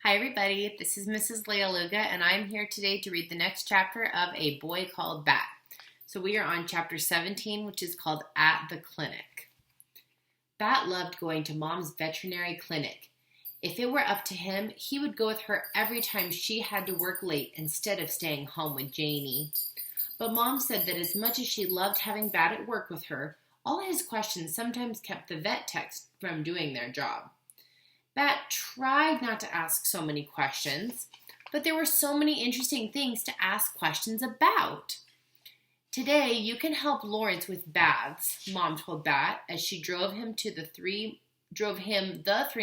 Hi everybody, this is Mrs. Lealuga and I'm here today to read the next chapter of A Boy Called Bat. So we are on chapter 17, which is called At the Clinic. Bat loved going to Mom's veterinary clinic. If it were up to him, he would go with her every time she had to work late instead of staying home with Janie. But Mom said that as much as she loved having Bat at work with her, all his questions sometimes kept the vet techs from doing their job. Bat tried not to ask so many questions, but there were so many interesting things to ask questions about. Today, you can help Lawrence with baths, Mom told Bat as she drove him the 3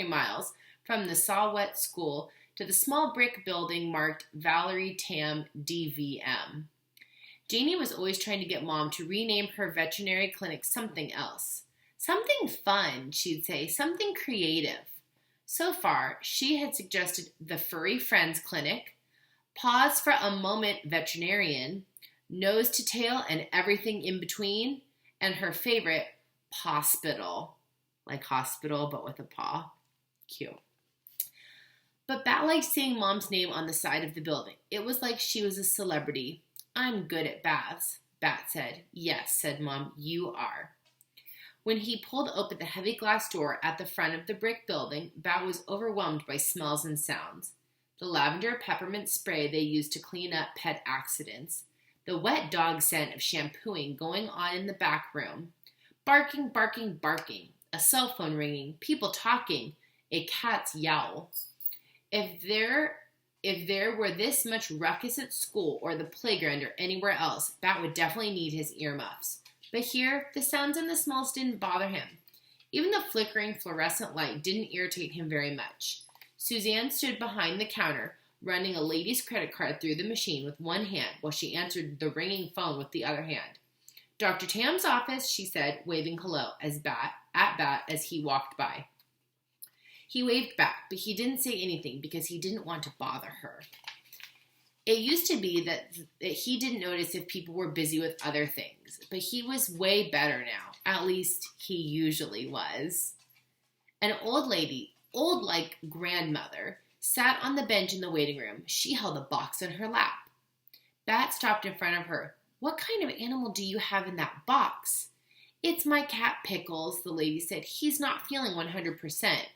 miles from the Saw-Wet School to the small brick building marked Valerie Tam DVM. Janie was always trying to get Mom to rename her veterinary clinic something else. Something fun, she'd say, something creative. So far, she had suggested the Furry Friends Clinic, Pause for a Moment Veterinarian, Nose to Tail and Everything in Between, and her favorite, Pawspital. Like hospital, but with a paw. Cute. But Bat liked seeing Mom's name on the side of the building. It was like she was a celebrity. I'm good at baths, Bat said. Yes, said Mom, you are. When he pulled open the heavy glass door at the front of the brick building, Bat was overwhelmed by smells and sounds. The lavender peppermint spray they used to clean up pet accidents. The wet dog scent of shampooing going on in the back room. Barking, barking, barking. A cell phone ringing. People talking. A cat's yowl. If there were this much ruckus at school or the playground or anywhere else, Bat would definitely need his earmuffs. But here, the sounds and the smells didn't bother him. Even the flickering fluorescent light didn't irritate him very much. Suzanne stood behind the counter, running a lady's credit card through the machine with one hand while she answered the ringing phone with the other hand. Dr. Tam's office, she said, waving hello at Bat as he walked by. He waved back, but he didn't say anything because he didn't want to bother her. It used to be that he didn't notice if people were busy with other things, but he was way better now. At least he usually was. An old lady, old like grandmother, sat on the bench in the waiting room. She held a box in her lap. Bat stopped in front of her. What kind of animal do you have in that box? It's my cat Pickles, the lady said. He's not feeling 100%.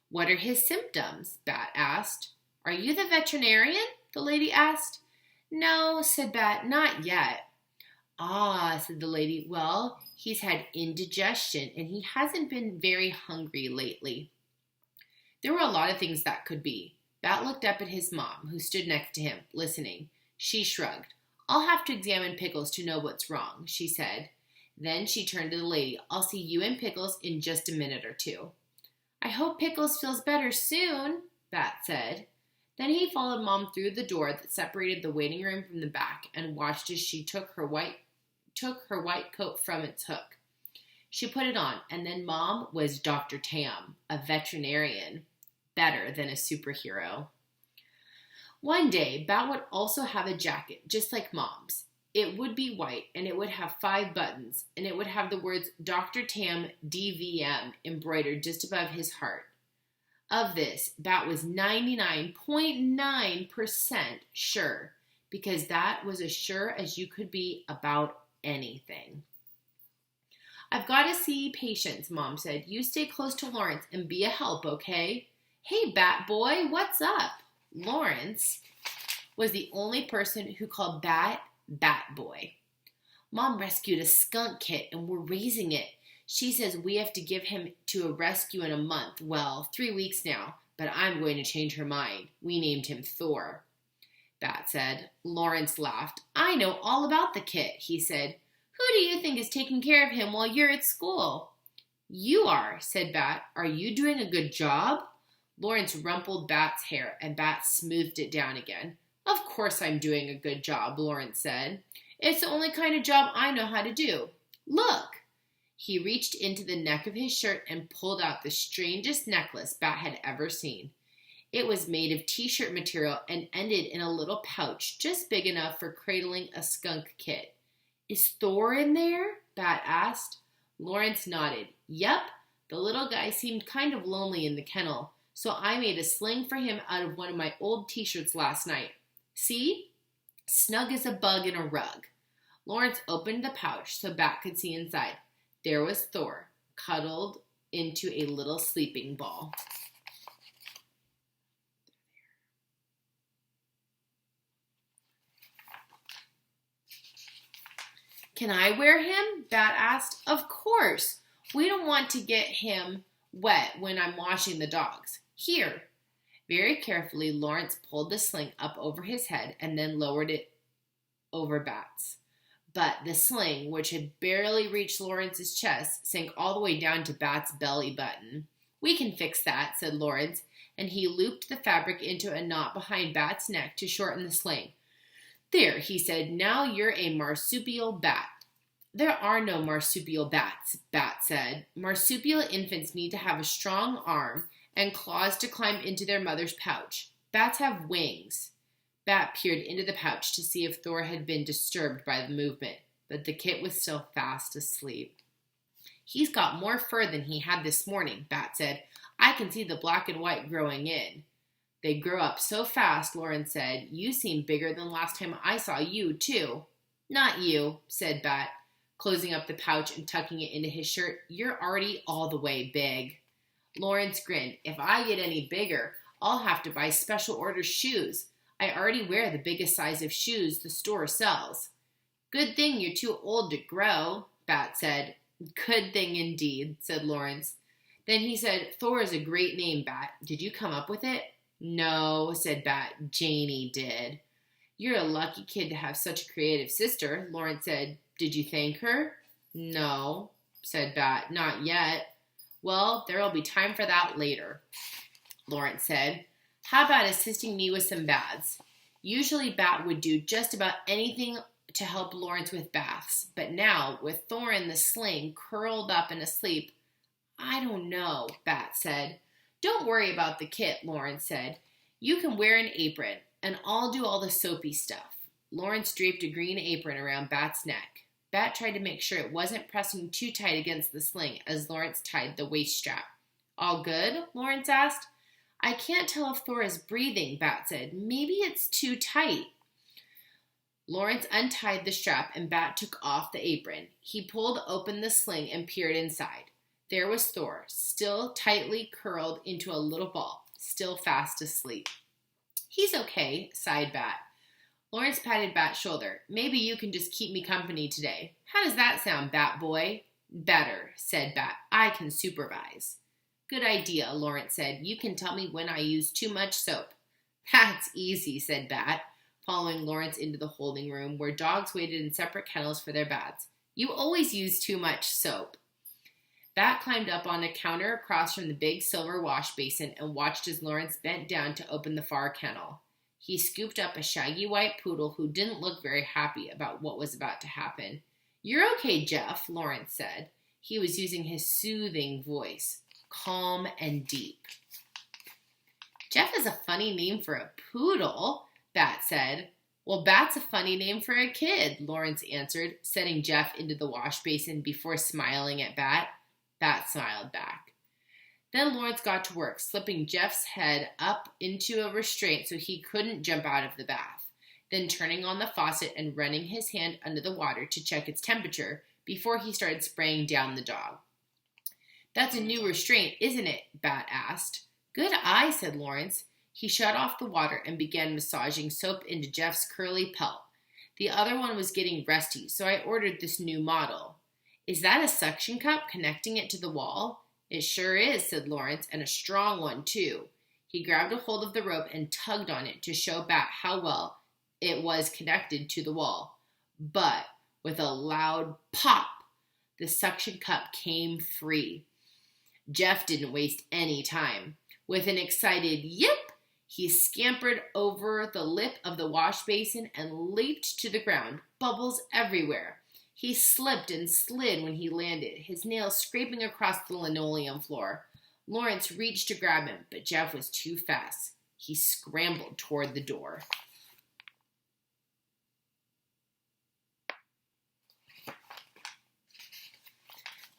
What are his symptoms? Bat asked. Are you the veterinarian? The lady asked. No, said Bat, not yet. Ah, said the lady, well, he's had indigestion and he hasn't been very hungry lately. There were a lot of things that could be. Bat looked up at his mom, who stood next to him, listening. She shrugged. I'll have to examine Pickles to know what's wrong, she said. Then she turned to the lady. I'll see you and Pickles in just a minute or two. I hope Pickles feels better soon, Bat said. Then he followed Mom through the door that separated the waiting room from the back and watched as she took her white coat from its hook. She put it on, and then Mom was Dr. Tam, a veterinarian, better than a superhero. One day, Bat would also have a jacket just like Mom's. It would be white, and it would have 5 buttons, and it would have the words Dr. Tam DVM embroidered just above his heart. Of this, Bat was 99.9% sure, because that was as sure as you could be about anything. I've got to see patients, Mom said. You stay close to Lawrence and be a help, okay? Hey, Bat boy, what's up? Lawrence was the only person who called Bat Boy. Mom rescued a skunk kit and we're raising it. She says we have to give him to a rescue in a month. Well, 3 weeks now, but I'm going to change her mind. We named him Thor, Bat said. Lawrence laughed. I know all about the kit, he said. Who do you think is taking care of him while you're at school? You are, said Bat. Are you doing a good job? Lawrence rumpled Bat's hair and Bat smoothed it down again. Of course I'm doing a good job, Lawrence said. It's the only kind of job I know how to do. Look. He reached into the neck of his shirt and pulled out the strangest necklace Bat had ever seen. It was made of t-shirt material and ended in a little pouch just big enough for cradling a skunk kit. Is Thor in there? Bat asked. Lawrence nodded. Yep. The little guy seemed kind of lonely in the kennel, so I made a sling for him out of one of my old t-shirts last night. See? Snug as a bug in a rug. Lawrence opened the pouch so Bat could see inside. There was Thor, cuddled into a little sleeping ball. Can I wear him? Bat asked. Of course. We don't want to get him wet when I'm washing the dogs. Here. Very carefully, Lawrence pulled the sling up over his head and then lowered it over Bat's. But the sling, which had barely reached Lawrence's chest, sank all the way down to Bat's belly button. We can fix that, said Lawrence, and he looped the fabric into a knot behind Bat's neck to shorten the sling. There, he said, now you're a marsupial bat. There are no marsupial bats, Bat said. Marsupial infants need to have a strong arm and claws to climb into their mother's pouch. Bats have wings. Bat peered into the pouch to see if Thor had been disturbed by the movement, but the kit was still fast asleep. He's got more fur than he had this morning, Bat said. I can see the black and white growing in. They grow up so fast, Lawrence said. You seem bigger than last time I saw you, too. Not you, said Bat, closing up the pouch and tucking it into his shirt. You're already all the way big. Lawrence grinned. If I get any bigger, I'll have to buy special order shoes. I already wear the biggest size of shoes the store sells. Good thing you're too old to grow, Bat said. Good thing indeed, said Lawrence. Then he said, Thor is a great name, Bat. Did you come up with it? No, said Bat. Janie did. You're a lucky kid to have such a creative sister, Lawrence said. Did you thank her? No, said Bat. Not yet. Well, there'll be time for that later, Lawrence said. How about assisting me with some baths? Usually Bat would do just about anything to help Lawrence with baths, but now, with Thor in the sling, curled up and asleep, I don't know, Bat said. Don't worry about the kit, Lawrence said. You can wear an apron, and I'll do all the soapy stuff. Lawrence draped a green apron around Bat's neck. Bat tried to make sure it wasn't pressing too tight against the sling as Lawrence tied the waist strap. All good? Lawrence asked. I can't tell if Thor is breathing, Bat said. Maybe it's too tight. Lawrence untied the strap and Bat took off the apron. He pulled open the sling and peered inside. There was Thor, still tightly curled into a little ball, still fast asleep. He's okay, sighed Bat. Lawrence patted Bat's shoulder. Maybe you can just keep me company today. How does that sound, Bat boy? Better, said Bat. I can supervise. Good idea, Lawrence said. You can tell me when I use too much soap. That's easy, said Bat, following Lawrence into the holding room where dogs waited in separate kennels for their baths. You always use too much soap. Bat climbed up on a counter across from the big silver wash basin and watched as Lawrence bent down to open the far kennel. He scooped up a shaggy white poodle who didn't look very happy about what was about to happen. You're okay, Jeff, Lawrence said. He was using his soothing voice, calm and deep. Jeff is a funny name for a poodle, Bat said. Well, Bat's a funny name for a kid, Lawrence answered, setting Jeff into the wash basin before smiling at Bat. Bat smiled back. Then Lawrence got to work, slipping Jeff's head up into a restraint so he couldn't jump out of the bath, then turning on the faucet and running his hand under the water to check its temperature before he started spraying down the dog. That's a new restraint, isn't it? Bat asked. Good eye, said Lawrence. He shut off the water and began massaging soap into Jeff's curly pelt. The other one was getting rusty, so I ordered this new model. Is that a suction cup connecting it to the wall? It sure is, said Lawrence, and a strong one, too. He grabbed a hold of the rope and tugged on it to show Bat how well it was connected to the wall. But with a loud pop, the suction cup came free. Jeff didn't waste any time. With an excited yip, he scampered over the lip of the wash basin and leaped to the ground, bubbles everywhere. He slipped and slid when he landed, his nails scraping across the linoleum floor. Lawrence reached to grab him, but Jeff was too fast. He scrambled toward the door.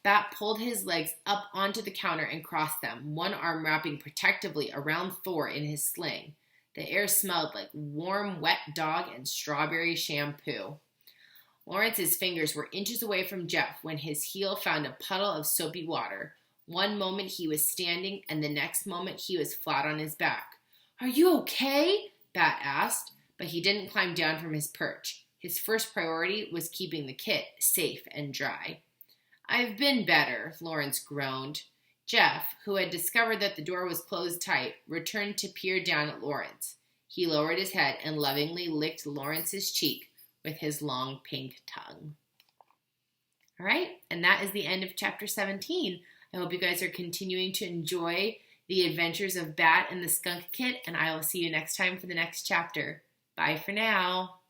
Bat pulled his legs up onto the counter and crossed them, one arm wrapping protectively around Thor in his sling. The air smelled like warm, wet dog and strawberry shampoo. Lawrence's fingers were inches away from Jeff when his heel found a puddle of soapy water. One moment he was standing, and the next moment he was flat on his back. "Are you okay?" Bat asked, but he didn't climb down from his perch. His first priority was keeping the kit safe and dry. "I've been better," Lawrence groaned. Jeff, who had discovered that the door was closed tight, returned to peer down at Lawrence. He lowered his head and lovingly licked Lawrence's cheek with his long pink tongue. All right, and that is the end of chapter 17. I hope you guys are continuing to enjoy the adventures of Bat and the Skunk Kit, and I will see you next time for the next chapter. Bye for now.